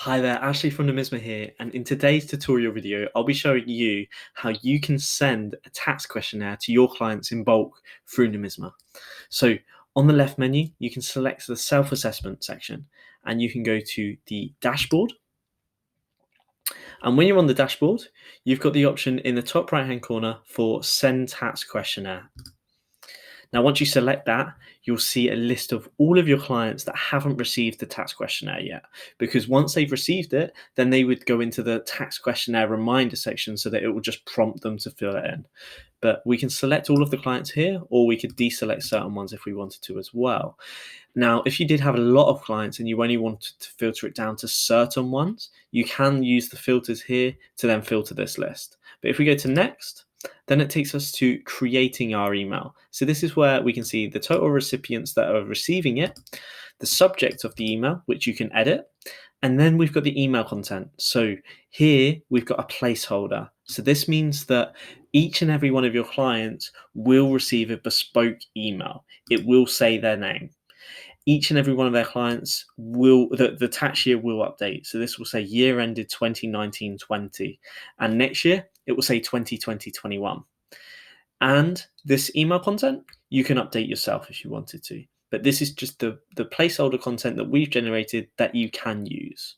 Hi there, Ashley from Numisma here, and in today's tutorial video, I'll be showing you how you can send a tax questionnaire to your clients in bulk through Numisma. So on the left menu, you can select the self-assessment section, and you can go to the dashboard. And when you're on the dashboard, you've got the option in the top right-hand corner for Send Tax Questionnaire. Now, once you select that, you'll see a list of all of your clients that haven't received the tax questionnaire yet. Because once they've received it, then they would go into the tax questionnaire reminder section so that it will just prompt them to fill it in. But we can select all of the clients here, or we could deselect certain ones if we wanted to as well. Now, if you did have a lot of clients and you only wanted to filter it down to certain ones, you can use the filters here to then filter this list. But if we go to next, then it takes us to creating our email. So this is where we can see the total recipients that are receiving it, the subject of the email, which you can edit, and then we've got the email content. So here we've got a placeholder. So this means that each and every one of your clients will receive a bespoke email. It will say their name. Each and every one of their clients will, the tax year will update. So this will say year ended 2019-20, and next year it will say 2020-21. And this email content, you can update yourself if you wanted to. But this is just the placeholder content that we've generated that you can use.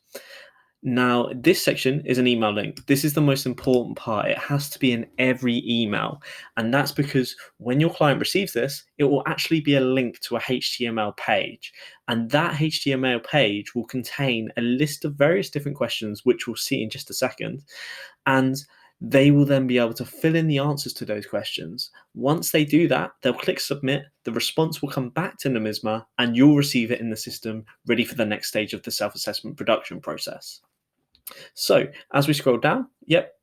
Now, this section is an email link. This is the most important part. It has to be in every email. And that's because when your client receives this, it will actually be a link to a HTML page. And that HTML page will contain a list of various different questions, which we'll see in just a second. And they will then be able to fill in the answers to those questions. Once they do that, they'll click submit, the response will come back to Numisma, and you'll receive it in the system, ready for the next stage of the self-assessment production process. So as we scroll down,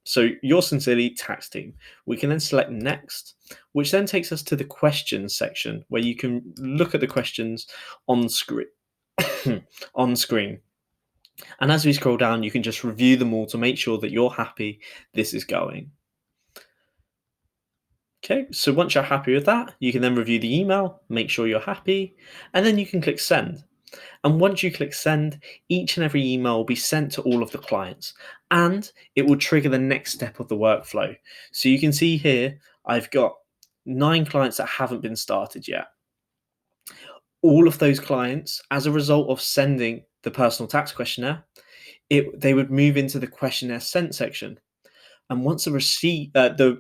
so yours sincerely, tax team. We can then select next, which then takes us to the questions section where you can look at the questions on screen. on screen. And as we scroll down, you can just review them all to make sure that you're happy this is going. Okay, so once you're happy with that, you can then review the email, make sure you're happy, and then you can click send. And once you click send, each and every email will be sent to all of the clients, and it will trigger the next step of the workflow. So you can see here, I've got 9 clients that haven't been started yet. All of those clients, as a result of sending the personal tax questionnaire, they would move into the questionnaire sent section. And once the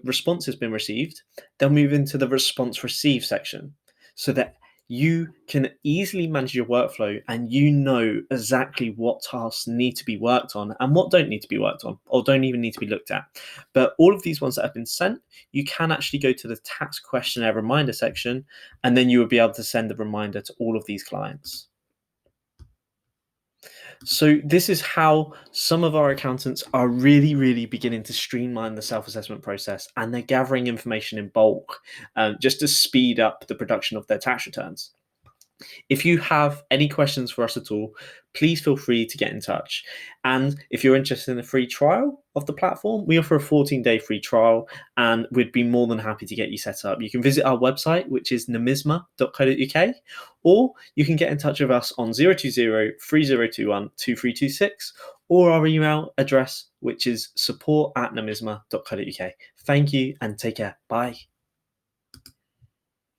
response has been received, they'll move into the response received section so that you can easily manage your workflow and you know exactly what tasks need to be worked on and what don't need to be worked on or don't even need to be looked at. But all of these ones that have been sent, you can actually go to the Tax Questionnaire Reminder section, and then you will be able to send a reminder to all of these clients. So this is how some of our accountants are really beginning to streamline the self-assessment process, and they're gathering information in bulk just to speed up the production of their tax returns. If you have any questions for us at all, please feel free to get in touch. And if you're interested in a free trial of the platform, we offer a 14-day free trial, and we'd be more than happy to get you set up. You can visit our website, which is numisma.co.uk, or you can get in touch with us on 020-3021-2326, or our email address, which is support@numisma.co.uk. Thank you and take care. Bye.